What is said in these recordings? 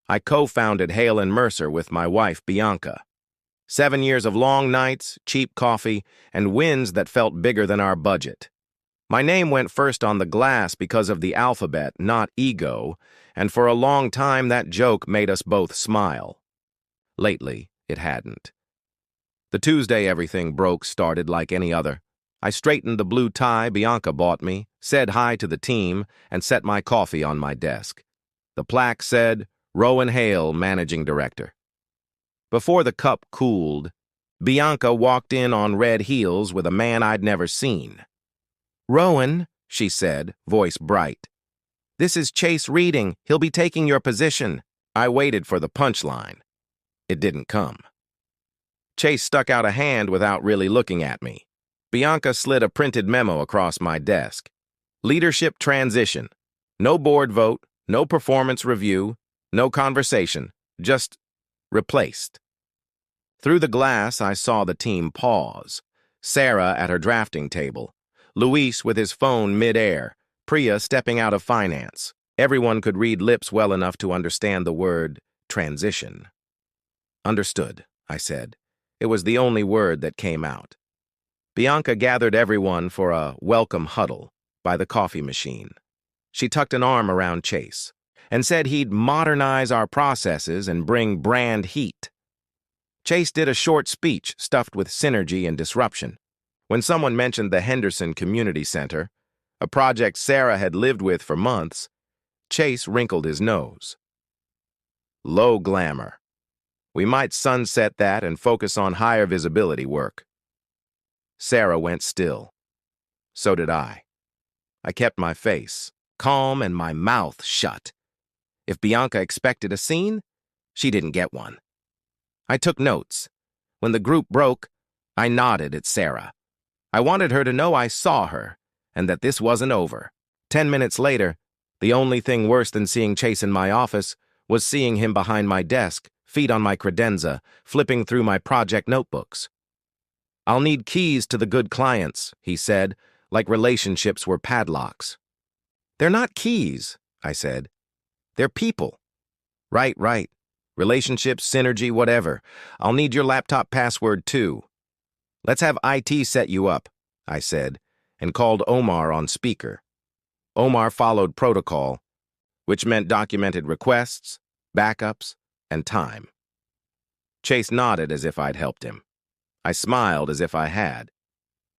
I co-founded Hale and Mercer with my wife, Bianca. 7 years of long nights, cheap coffee, and wins that felt bigger than our budget. My name went first on the glass because of the alphabet, not ego, and for a long time that joke made us both smile. Lately, it hadn't. The Tuesday everything broke started like any other. I straightened the blue tie Bianca bought me, said hi to the team, and set my coffee on my desk. The plaque said, Rowan Hale, Managing Director. Before the cup cooled, Bianca walked in on red heels with a man I'd never seen. "Rowan," she said, voice bright. "This is Chase Reading. He'll be taking your position." I waited for the punchline. It didn't come. Chase stuck out a hand without really looking at me. Bianca slid a printed memo across my desk. Leadership transition. No board vote, no performance review, no conversation, just replaced. Through the glass, I saw the team pause. Sarah at her drafting table, Luis with his phone mid-air, Priya stepping out of finance. Everyone could read lips well enough to understand the word transition. "Understood," I said. It was the only word that came out. Bianca gathered everyone for a welcome huddle by the coffee machine. She tucked an arm around Chase and said he'd modernize our processes and bring brand heat. Chase did a short speech stuffed with synergy and disruption. When someone mentioned the Henderson Community Center, a project Sarah had lived with for months, Chase wrinkled his nose. Low glamour. We might sunset that and focus on higher visibility work. Sarah went still. So did I. I kept my face calm and my mouth shut. If Bianca expected a scene, she didn't get one. I took notes. When the group broke, I nodded at Sarah. I wanted her to know I saw her, and that this wasn't over. 10 minutes later, the only thing worse than seeing Chase in my office was seeing him behind my desk, feet on my credenza, flipping through my project notebooks. "I'll need keys to the good clients," he said, like relationships were padlocks. "They're not keys," I said. "They're people." Right. Relationships, synergy, whatever. I'll need your laptop password, too." "Let's have IT set you up," I said, and called Omar on speaker. Omar followed protocol, which meant documented requests, backups, and time. Chase nodded as if I'd helped him. I smiled as if I had.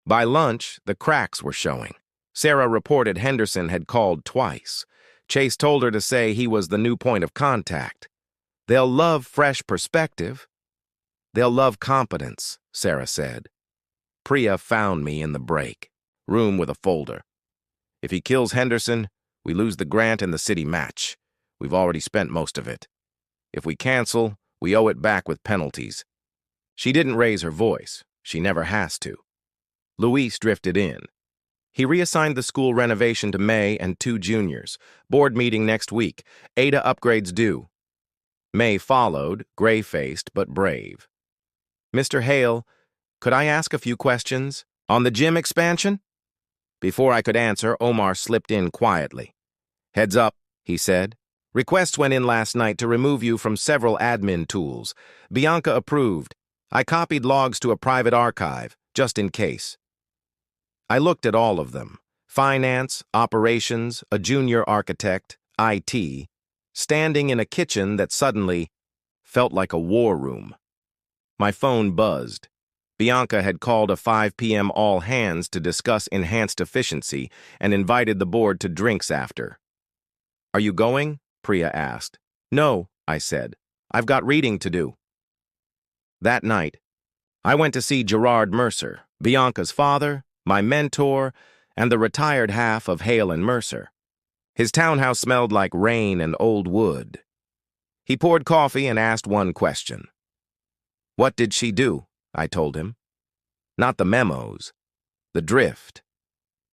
By lunch, the cracks were showing. Sarah reported Henderson had called twice. Chase told her to say he was the new point of contact. "They'll love fresh perspective. They'll love competence," Sarah said. Priya found me in the break, room with a folder. "If he kills Henderson, we lose the grant and the city match. We've already spent most of it. If we cancel, we owe it back with penalties." She didn't raise her voice. She never has to. Luis drifted in. He reassigned the school renovation to May and 2 juniors. Board meeting next week. Ada upgrades due. May followed, gray-faced but brave. "Mr. Hale, could I ask a few questions? On the gym expansion?" Before I could answer, Omar slipped in quietly. "Heads up," he said. "Requests went in last night to remove you from several admin tools. Bianca approved. I copied logs to a private archive, just in case." I looked at all of them. Finance, operations, a junior architect, IT, standing in a kitchen that suddenly felt like a war room. My phone buzzed. Bianca had called a 5 p.m. all-hands to discuss enhanced efficiency and invited the board to drinks after. "Are you going?" Priya asked. "No," I said. "I've got reading to do." That night, I went to see Gerard Mercer, Bianca's father, my mentor, and the retired half of Hale and Mercer. His townhouse smelled like rain and old wood. He poured coffee and asked one question. "What did she do?" I told him. Not the memos, the drift.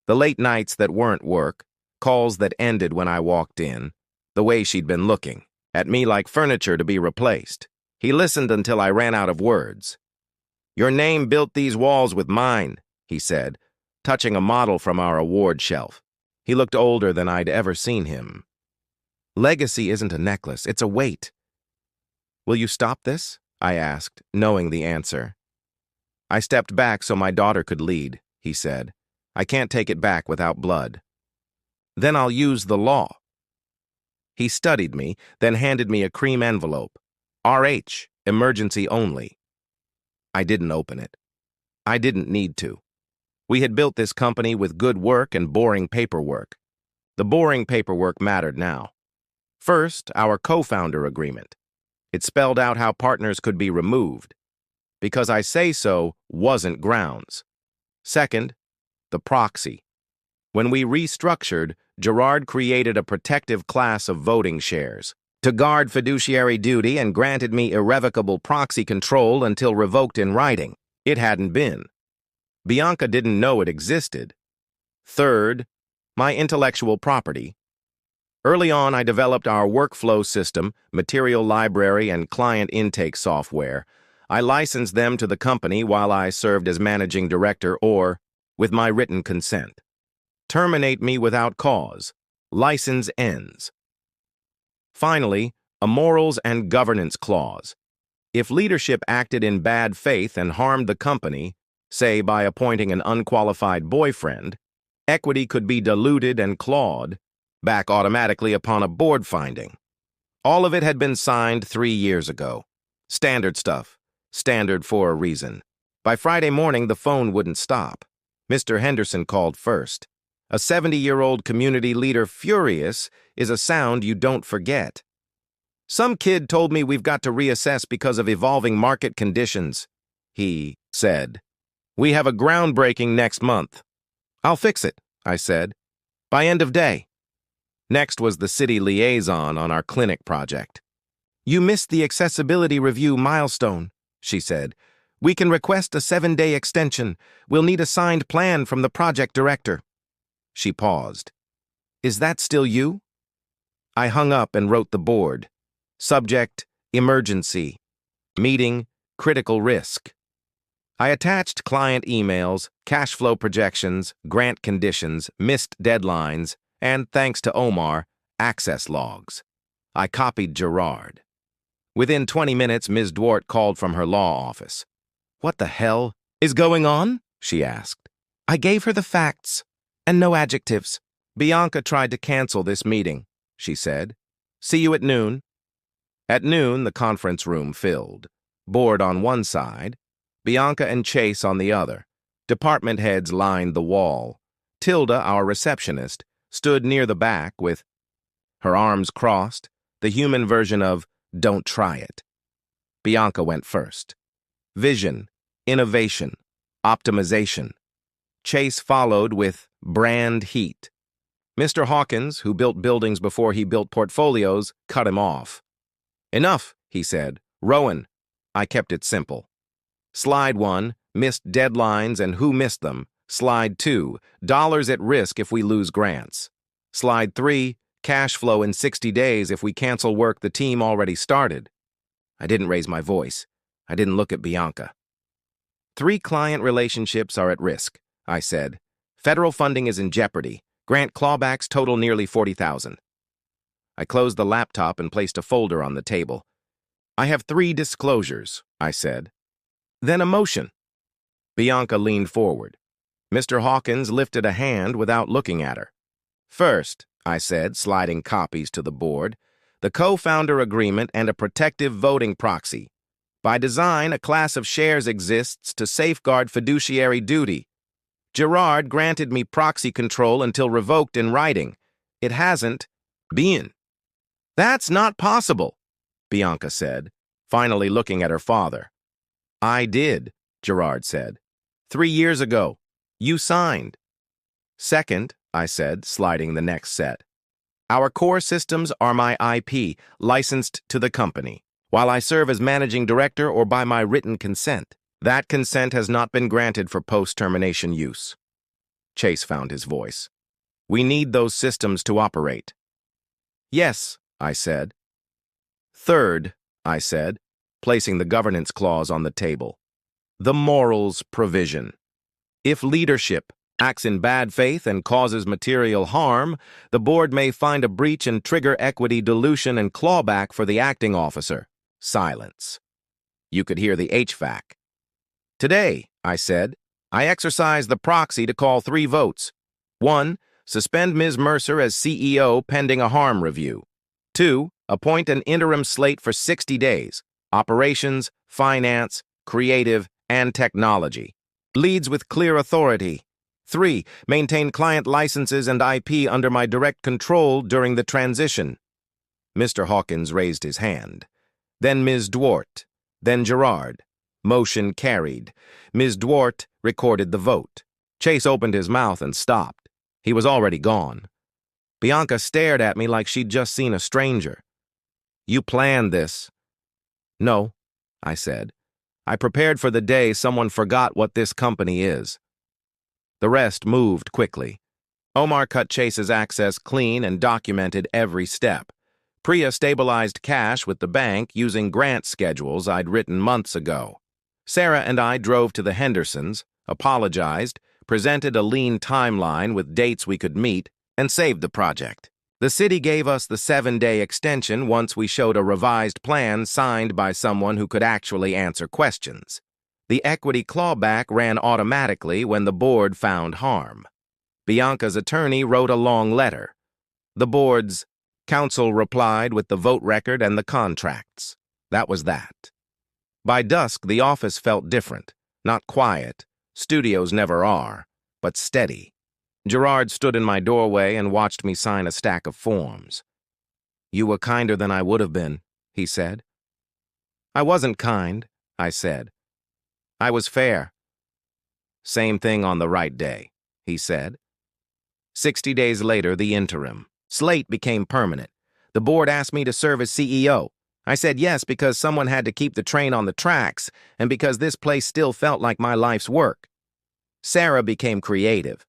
The late nights that weren't work, calls that ended when I walked in, the way she'd been looking at me like furniture to be replaced. He listened until I ran out of words. "Your name built these walls with mine," he said, touching a model from our award shelf. He looked older than I'd ever seen him. "Legacy isn't a necklace, it's a weight," Will you stop this? I asked, knowing the answer. I stepped back so my daughter could lead, he said. I can't take it back without blood. Then I'll use the law. He studied me, then handed me a cream envelope. RH, emergency only. I didn't open it. I didn't need to. We had built this company with good work and boring paperwork. The boring paperwork mattered now. First, our co-founder agreement. It spelled out how partners could be removed. Because I say so wasn't grounds. Second, the proxy. When we restructured, Gerard created a protective class of voting shares to guard fiduciary duty and granted me irrevocable proxy control until revoked in writing. It hadn't been. Bianca didn't know it existed. Third, my intellectual property. Early on, I developed our workflow system, material library, and client intake software. I licensed them to the company while I served as managing director or, with my written consent. Terminate me without cause. License ends. Finally, a morals and governance clause. If leadership acted in bad faith and harmed the company, say by appointing an unqualified boyfriend, equity could be diluted and clawed back automatically upon a board finding. All of it had been signed 3 years ago. Standard stuff. Standard for a reason. By Friday morning, the phone wouldn't stop. Mr. Henderson called first. A 70-year-old community leader furious is a sound you don't forget. Some kid told me we've got to reassess because of evolving market conditions, he said. We have a groundbreaking next month. I'll fix it, I said. By end of day. Next was the city liaison on our clinic project. You missed the accessibility review milestone, she said. We can request a 7-day extension. We'll need a signed plan from the project director. She paused. Is that still you? I hung up and wrote the board. Subject, emergency. Meeting, critical risk. I attached client emails, cash flow projections, grant conditions, missed deadlines, and, thanks to Omar, access logs. I copied Gerard. Within 20 minutes, Ms. Dwart called from her law office. What the hell is going on? She asked. I gave her the facts, and no adjectives. Bianca tried to cancel this meeting, she said. See you at noon. At noon, the conference room filled. Board on one side, Bianca and Chase on the other. Department heads lined the wall. Tilda, our receptionist, stood near the back with her arms crossed, the human version of "Don't try it." Bianca went first. Vision, innovation, optimization. Chase followed with brand heat. Mr. Hawkins, who built buildings before he built portfolios, cut him off. Enough, he said. Rowan. I kept it simple. Slide 1, missed deadlines and who missed them. Slide 2, dollars at risk if we lose grants. Slide 3, cash flow in 60 days if we cancel work the team already started. I didn't raise my voice. I didn't look at Bianca. 3 client relationships are at risk, I said. Federal funding is in jeopardy. Grant clawbacks total nearly $40,000. I closed the laptop and placed a folder on the table. I have 3 disclosures, I said. Then a motion. Bianca leaned forward. Mr. Hawkins lifted a hand without looking at her. First, I said, sliding copies to the board, the co-founder agreement and a protective voting proxy. By design, a class of shares exists to safeguard fiduciary duty. Gerard granted me proxy control until revoked in writing. It hasn't been. That's not possible, Bianca said, finally looking at her father. I did, Gerard said. 3 years ago. You signed. Second, I said, sliding the next set. Our core systems are my IP, licensed to the company, while I serve as managing director or by my written consent. That consent has not been granted for post-termination use. Chase found his voice. We need those systems to operate. Yes, I said. Third, I said, placing the governance clause on the table. The morals provision. If leadership acts in bad faith and causes material harm, the board may find a breach and trigger equity dilution and clawback for the acting officer. Silence. You could hear the HVAC. Today, I said, I exercised the proxy to call 3 votes. 1. Suspend Ms. Mercer as CEO pending a harm review. 2. Appoint an interim slate for 60 days. Operations, finance, creative, and technology. Leads with clear authority. 3. Maintain client licenses and IP under my direct control during the transition. Mr. Hawkins raised his hand. Then Ms. Dwart. Then Gerard. Motion carried. Ms. Dwart recorded the vote. Chase opened his mouth and stopped. He was already gone. Bianca stared at me like she'd just seen a stranger. You planned this. No, I said. I prepared for the day someone forgot what this company is. The rest moved quickly. Omar cut Chase's access clean and documented every step. Priya stabilized cash with the bank using grant schedules I'd written months ago. Sarah and I drove to the Hendersons, apologized, presented a lean timeline with dates we could meet, and saved the project. The city gave us the 7-day extension once we showed a revised plan signed by someone who could actually answer questions. The equity clawback ran automatically when the board found harm. Bianca's attorney wrote a long letter. The board's counsel replied with the vote record and the contracts. That was that. By dusk, the office felt different. Not quiet. Studios never are, but steady. Gerard stood in my doorway and watched me sign a stack of forms. You were kinder than I would have been, he said. I wasn't kind, I said. I was fair. Same thing on the right day, he said. 60 days later, the interim. Slate became permanent. The board asked me to serve as CEO. I said yes because someone had to keep the train on the tracks and because this place still felt like my life's work. Sarah became creative.